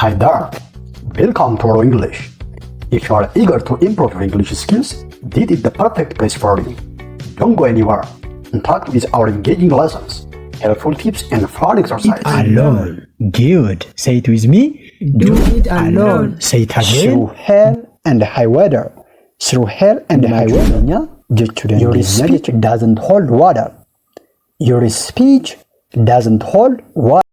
Hi there, welcome to our English. If you are eager to improve your English skills, this is the perfect place for you. Don't go anywhere and talk with our engaging lessons, helpful tips and fun exercises. Alone. Good. Say it with me. Do it alone. Say it Through again. hell and high weather. Through hell and high weather. Your speech doesn't hold water. Your speech doesn't hold water.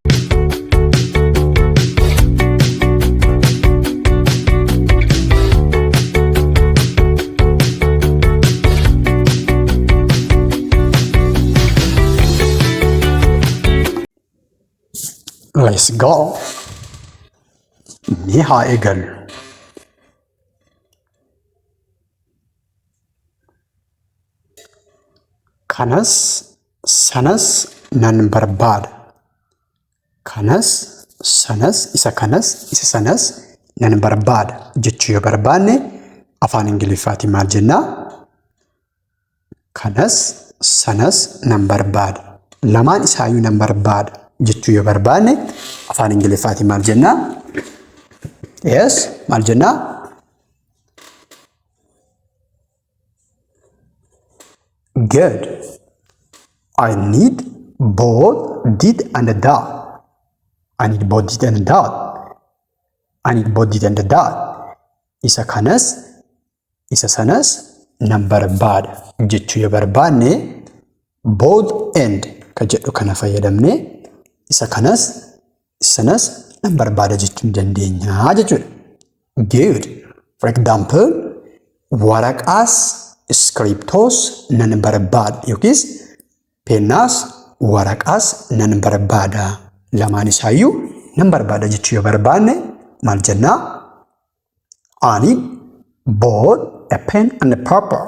Let's go. Niha egal. Kanas sanas nan barbaada. Kanas sanas isa sanas nan barbaada jechuu yoo barbaanne afaan Ingiliffaatiin maal jennaa? Kanas sanas nan barbaada. Lamaan isaayyuu nan barbaada jechuu yoo barbaanne afaan Ingiliffaatiin maal jennaa? Yes, maal jennaa? Good. I need both did and that. I need both did and that. I need both did and that. Isa kanas, isa sanas nan barbaada jechuu yoo barbaanne both and ka jedhu kana fayyadamne isa kanas, isa sanas nan barbaada jechuu dandeenya jechuudha. Good. For example, waraqaas iskiriptoos nan barbaada yookiis pennaas waraqaas nan barbaada. Lamaan isaayyuu nan barbaada jechuu yoo barbaanne maal jennaa? I need both a pen and a paper.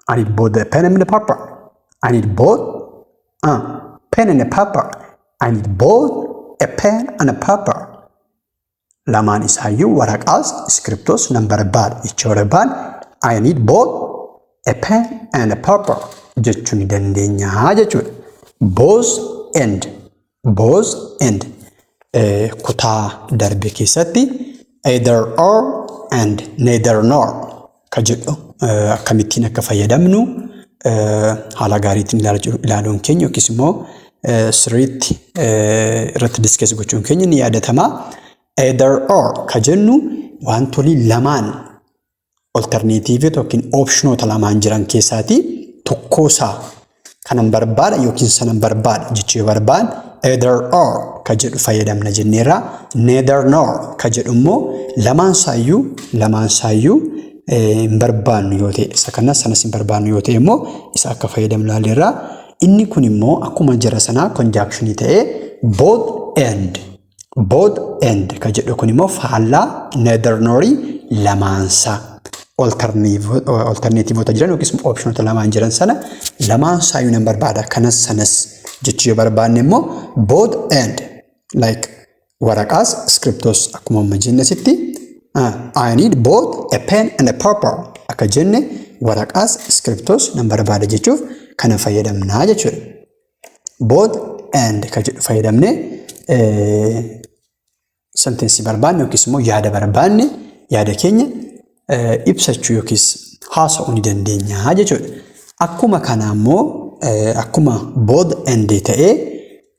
I need both a pen and a paper. I need both pen and a paper. I need both a pen and a paper. Lamaan isaayyuu waraqaas iskiriptoos nan barbaada jechuu yoo barbaanne I need both a pen and a paper jechuu ni dandeenya jechuudha. Both and kutaa darbe keessatti either or and neither nor ka jedhu akkamittiin akka fayyadamnu haala gaariitiin ilaaluun keenya yookiis immoo sirriitti irratti diskees gochuun keenya ni yaadatama. Either or ka jennu wantoonni lamaan alternatiivii yookiin optionoota lamaan jiran keessaati tokkoosaa kanan barbaada yookiin sanan barbaada jechuu yoo barbaanne either or ka jedhu fayyadamna jenneerra. Neither nor ka jedhu immoo lamaan saayyuu hin barbaannu yoo ta'e isa kanas sanas hin barbaannu yoo ta'e immoo isa akka fayyadamnu ilaalleerra. Inni kun immoo akkuma jara sanaa conjunction ta'ee both and ka jedhu kun immoo faallaa neither norii lamaansaa alternatiivota jiran yookiis optionota lamaan jiran sana lamaan saayyuu nan barbaada kanas sanas jechuu yoo barbaanne immoo both and like waraqaas iskiriptoos akkuma amma jenne asitti I need both a pen and a paper akka jenne waraqaas iskiriptoos nan barbaada jechuuf kana fayyadamnaa jechuudha. Both and ka jedhu fayyadamne sentensii barbaanne yookiis immoo yaada barbaanne yaada keenya ibsachuu yookiis haasa'uu ni dandeenya jechuudha. Akkuma kana immoo akkuma both and ta'ee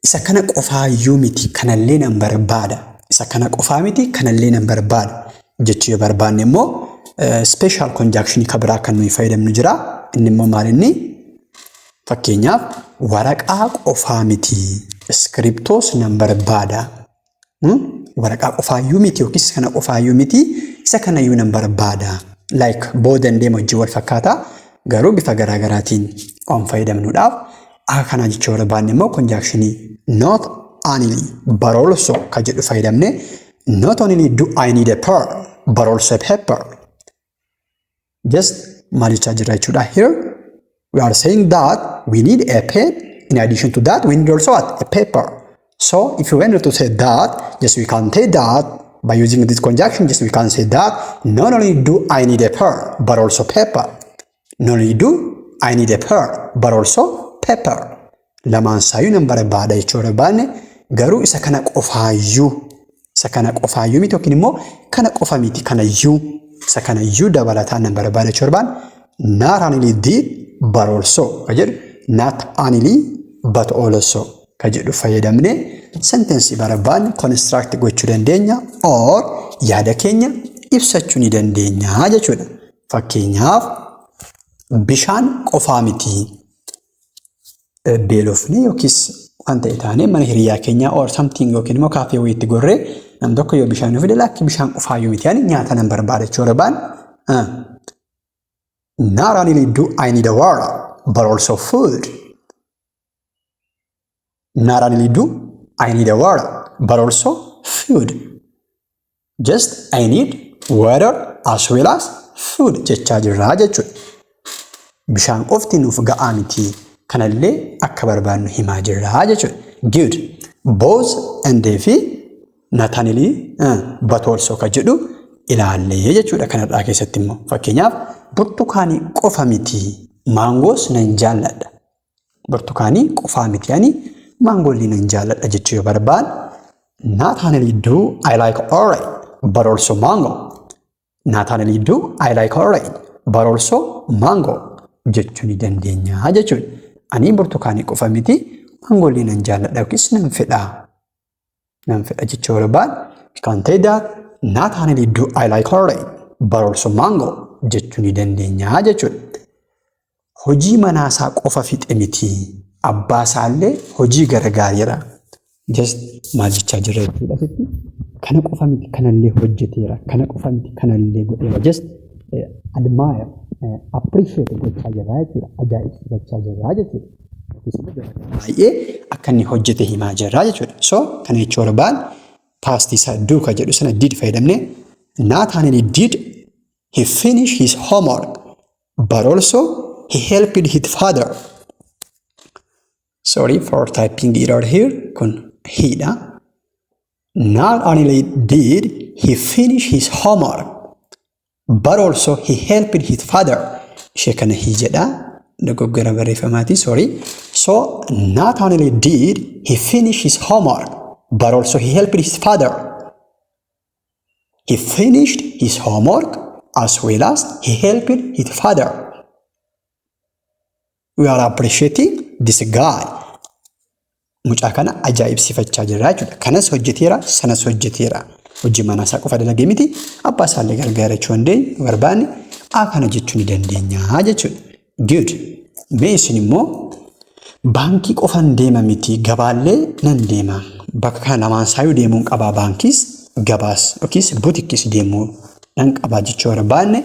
isa kana qofaayyuu miti kanallee nan barbaada. Isa kana qofaa miti kanallee nan barbaada jechuu yoo barbaanne immoo special conjunction ka biraa kan nuyi fayyadamnu jira. Inni immoo maal inni? Fakkeenyaaf waraqaa qofaa miti iskiriptoos nan barbaada. Waraqaa qofaayyuu miti yookiis kana qofaayyuu miti isa kanayyuu nan barbaada. Like both and wajjin wal fakkaata garuu bifa garaagaraatiin waan fayyadamnuudhaaf akka kanaa jechuu yoo barbaanne immoo conjunctionii not only but also ka jedhu fayyadamne not only do I need a pen but also a paper. Just maal jechaa jirra jechuudha. Here we are saying that we need a pen. In addition to that, we need also what? A paper. So if you wanted to say that, just we can say that by using this conjunction, just we can say that not only do I need a pen but also paper. Not only do I need a pen but also paper. Lamaan saayyuu nan barbaada jechuu barbaanne garuu isa kana qofaayyuu isa kana qofaayyuu miti yookiin immoo kana qofa miti kanayyuu isa kanayyuu dabalataan nan barbaada jechuu barbaan not only did but also ka jedhu not only but also ka jedhu fayyadamne sentensii barbaadne construct gochuu dandeenya or yaada keenya ibsachuu ni dandeenya jechuudha. Fakkeenyaaf bishaan qofaa miti beelofne yookiis wanta itaane mana hiriyaa keenya or something yookiin immoo kaafee wayiitti gorree nam tokko yoo bishaan fide lakki bishaan qofaayyuu miti yaani nyaata nan barbaada jechuu barbaan not only do I need a water but also food. Not only do I need a water but also food. Just I need water as well as food jechaa jirraa jechuudha. Bishaan qofti nuuf ga'aa miti kanallee akka barbaadnu himaa jirraa jechuudha. Good. Both and fi not only but also ka jedhu ilaallee jechuudha kanarraa keessatti immoo. Fakkeenyaaf burtukaanii qofa miti maangoos nan jaalladha. Burtukaanii qofaa miti yaani maangolli nan jaalladha jechuu yoo barbaad not only do I like orange but also mango. Not only do I like orange but also mango jechuu ni dandeenya jechuudha. Ani burtukaanii qofa miti maangolli nan jaalladha yookiis nan fedha jechuu barbaad you can say that not only do I like orange but also mango jechuu ni dandeenya jechuudha. Hojii manaasaa qofa fixe miti abbaasaallee hojii gargaariira. Just maal jechaa jirra jechuudha. Kana qofa miti kanallee hojjeteera. Kana qofa miti kanallee godheera. Just admire, appreciate gochaa jirra jechuudha. Ajaa'ibsiifachaa jirra jechuudha. Baay'ee akka inni hojjete himaa jirra jechuudha. So kana jechuu barbaan past isaa do ka jedhu sana did fayyadamne not only did he finish his homework but also he helped his father. Sorry for typing error here. Kun he da. Not only did he finish his homework, but also he helped his father. Shekana he jeda. Dogoggora barreeffamaati. Sorry. So not only did he finish his homework, but also he helped his father. He finished his homework as well as he helped his father. We are appreciating this guy. Mucaa kana ajaa'ibsiifachaa jirra jechuudha. Kanas hojjeteera, sanas hojjeteera. Hojii manaasaa qofa dalagee miti abbaa isaallee gargaarachuu dandeenya barbaanne kana jechuu ni dandeenya jechuudha. Good. Mee isin immoo baankii qofan deema miti gabaallee nan deema. Bakka kana lamaan saayuu deemuun qabaa baankiis gabaas yookiis buutikiis deemuu nan qabaa jechuu barbaanne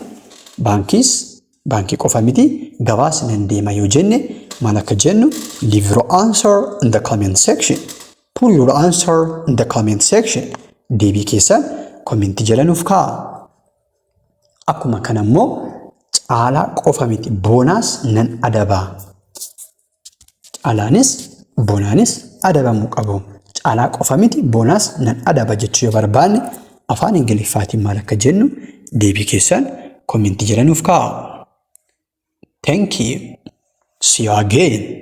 baankii qofa miti gabaas nan deema yoo jenne maal akka jennu leave your answer in the comment section. Put your answer in the comment section. Deebii keessan komentii jala nuuf kaa'a. Akkuma kana immoo caalaa qofa miti boonaas nan adabaa. Caalaanis boonaanis adabamuu qabu. Caalaa qofa miti boonaas nan adaba jechuu yoo barbaanne afaan Ingiliffaatiin maal akka jennu deebii keessan komentii jala nuuf kaa'a. Thank you. See you again.